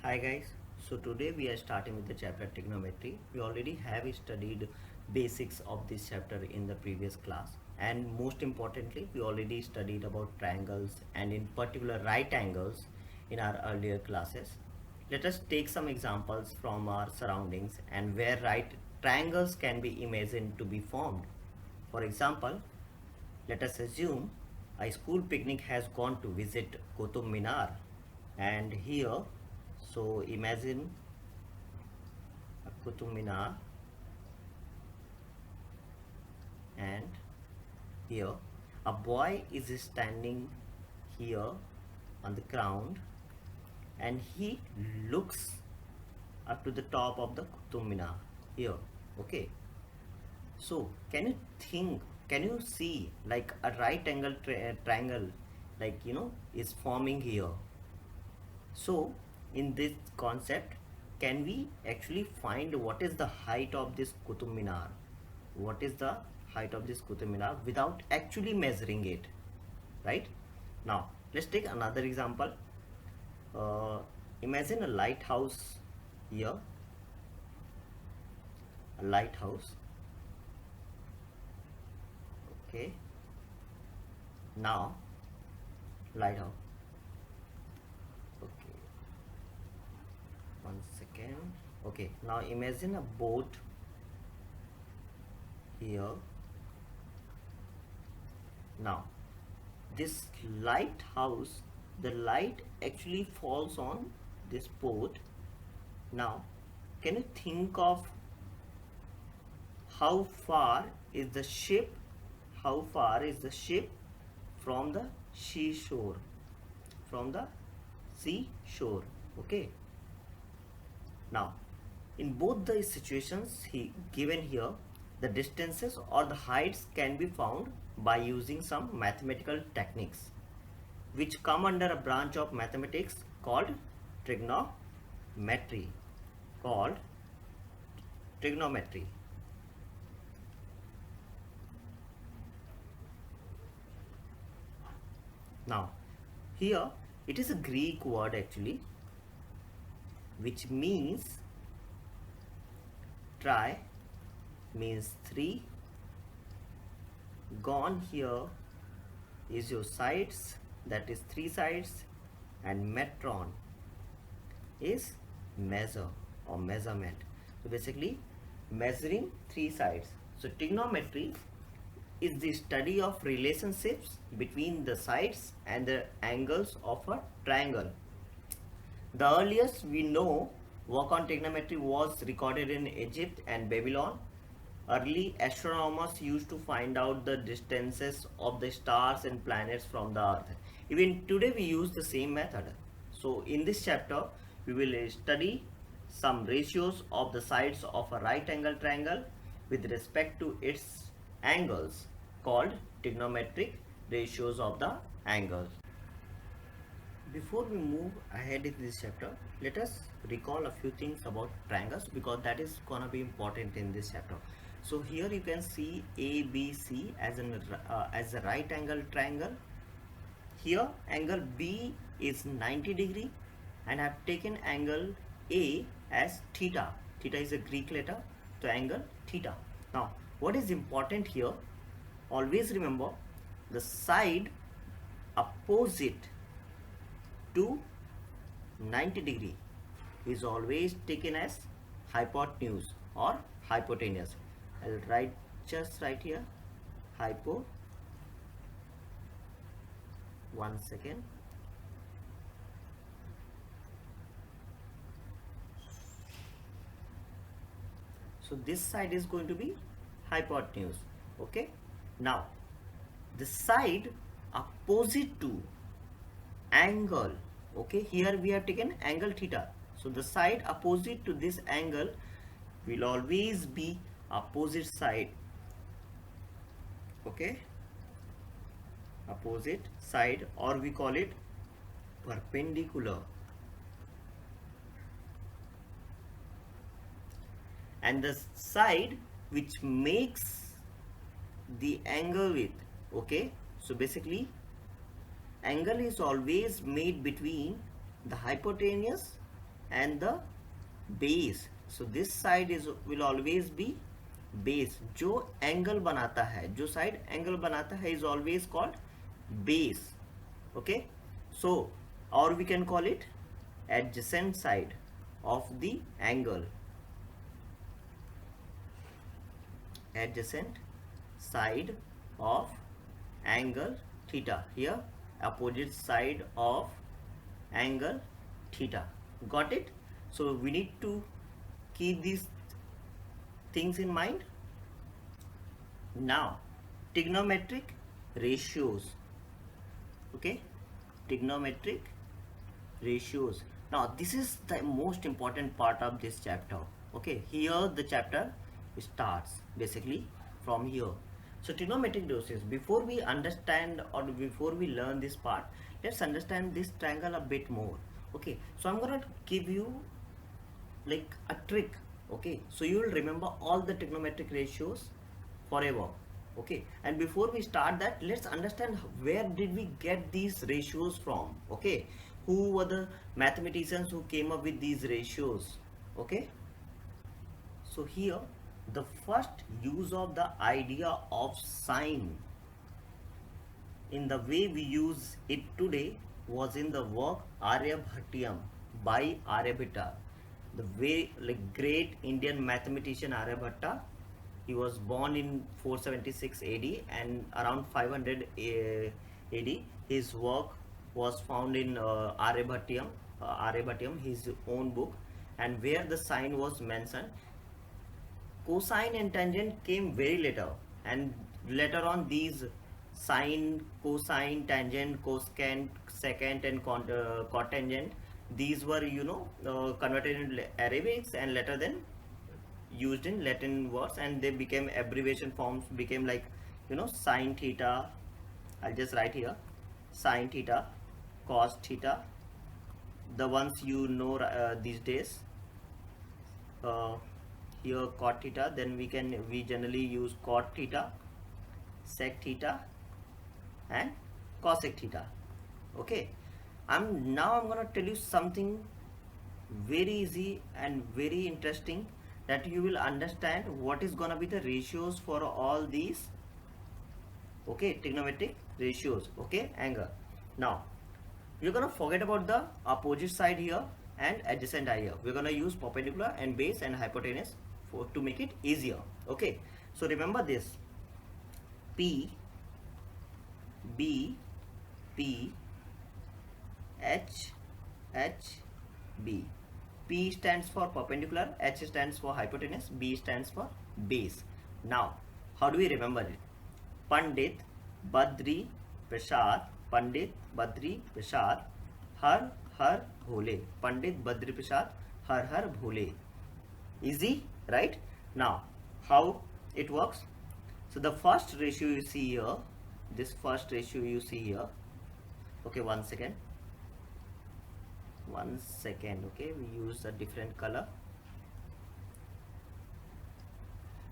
Hi guys, so today we are starting with the chapter trigonometry. We already have studied basics of this chapter in the previous class, and most importantly we already studied about triangles and in particular right angles in our earlier classes. Let us take some examples from our surroundings and where right triangles can be imagined to be formed. For example, let us assume a school picnic has gone to visit Qutub Minar, and here, so imagine a Qutub Minar, and here a boy is standing here on the ground and he looks up to the top of the Qutub Minar here. Okay, so can you see like a right angle triangle, like is forming here. So in this concept, can we actually find what is the height of this Qutub Minar? What is the height of this Qutub Minar without actually measuring it, right? Now let's take another example. Uh, Imagine a lighthouse here, a lighthouse. Okay, now lighthouse. Okay, one second. Okay, now imagine a boat here. Now this lighthouse, the light actually falls on this boat. Now can you think of how far is the ship, how far is the ship from the seashore, from the seashore? Okay, now in both the situations he given here, the distances or the heights can be found by using some mathematical techniques which come under a branch of mathematics called trigonometry, called trigonometry. Now here it is a Greek word actually, which means tri means 3, gone here is your sides, that is 3 sides, and metron is measure or measurement. So basically measuring 3 sides. So trigonometry is the study of relationships between the sides and the angles of a triangle. The earliest we know work on trigonometry was recorded in Egypt and Babylon. Early astronomers used to find out the distances of the stars and planets from the earth. Even today we use the same method. So in this chapter we will study some ratios of the sides of a right angle triangle with respect to its angles, called trigonometric ratios of the angles. Before we move ahead in this chapter, let us recall a few things about triangles because that is gonna be important in this chapter. So here you can see ABC as a right angle triangle. Here angle B is 90 degree, and I have taken angle A as theta. Theta is a Greek letter, so angle theta. Now what is important here? Always remember the side opposite to 90 degree is always taken as hypotenuse or hypotenuse. I'll write just right here hypo. One second. So this side is going to be hypotenuse. Okay, now the side opposite to angle, okay, here we have taken angle theta, so the side opposite to this angle will always be opposite side. Okay, opposite side, or we call it perpendicular. And the side which makes the angle with, okay, so basically angle is always made between the hypotenuse and the base. So this side is will always be base. जो angle बनाता है, जो side angle बनाता है is always called base. Okay, so or we can call it adjacent side of the angle. Adjacent side of angle theta. Here opposite side of angle theta. Got it? So we need to keep these things in mind. Now trigonometric ratios. Okay, trigonometric ratios. Now this is the most important part of this chapter. Okay, here the chapter starts basically from here. So trigonometric ratios, before we understand or before we learn this part, let's understand this triangle a bit more. Okay, so I'm gonna give you like a trick. Okay, so you will remember all the trigonometric ratios forever. Okay, and before we start that, let's understand where did we get these ratios from. Okay, who were the mathematicians who came up with these ratios. Okay, so here the first use of the idea of sine in the way we use it today was in the work Aryabhatiam by Aryabhatta. The way, like, great Indian mathematician Aryabhatta, he was born in 476 AD and around 500 AD his work was found in Aryabhatiam, his own book, and where the sine was mentioned. Cosine and tangent came very later, and later on these sine, cosine, tangent, cosecant, secant, and cotangent, these were converted in Arabics and later then used in Latin words, and they became abbreviation forms, became like sine theta. I'll just write here sine theta, cos theta, the ones these days. Here cot theta, then we generally use cot theta, sec theta, and cosec theta. Okay, I'm gonna tell you something very easy and very interesting, that you will understand what is gonna be the ratios for all these. Okay, trigonometric ratios. Okay, angle. Now we're gonna forget about the opposite side here and adjacent side here. We're gonna use perpendicular and base and hypotenuse to make it easier. Okay, so remember this: P, B, P, H, H, B. P stands for perpendicular, H stands for hypotenuse, B stands for base. Now how do we remember it? Pandit Badri Prasad, Pandit Badri Prasad, Har Har Bhole. Pandit Badri Prasad, Har Har Bhole. Easy, right? Now how it works? So the first ratio you see here, this first ratio you see here. Okay, one second. Okay, we use a different color.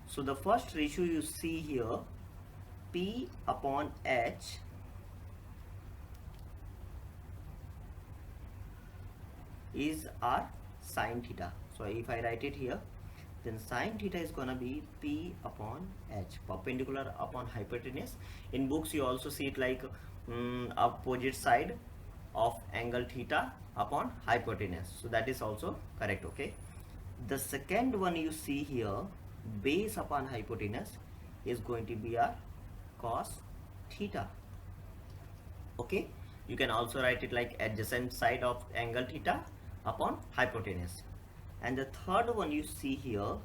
So the first ratio you see here, P upon H is our sine theta. So if I write it here, then sine theta is gonna be P upon H, perpendicular upon hypotenuse. In books you also see it like opposite side of angle theta upon hypotenuse. So that is also correct. Okay, the second one you see here, base upon hypotenuse, is going to be our cos theta. Okay, you can also write it like adjacent side of angle theta upon hypotenuse. And the third one you see here,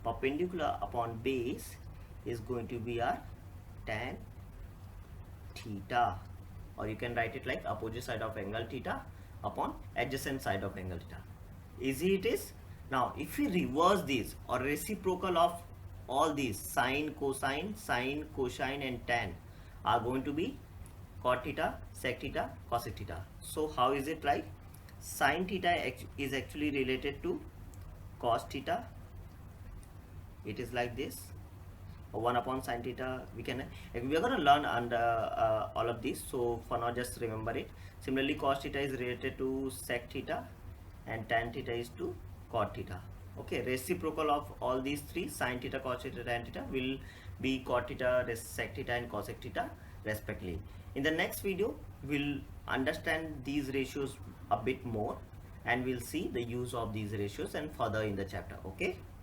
perpendicular upon base, is going to be our tan theta, or you can write it like opposite side of angle theta upon adjacent side of angle theta. Easy it is. Now if we reverse these, or reciprocal of all these, sine, cosine, and tan are going to be cot theta, sec theta, cosec theta. So how is it like? Sine theta is actually related to cos theta. It is like this, 1 upon sine theta. We are going to learn under all of this, so for now just remember it. Similarly, cos theta is related to sec theta, and tan theta is to cot theta. Okay, reciprocal of all these three, sin theta, cos theta, tan theta, will be cot theta, sec theta and cosec theta respectively. In the next video, we'll understand these ratios a bit more and we'll see the use of these ratios and further in the chapter. Okay.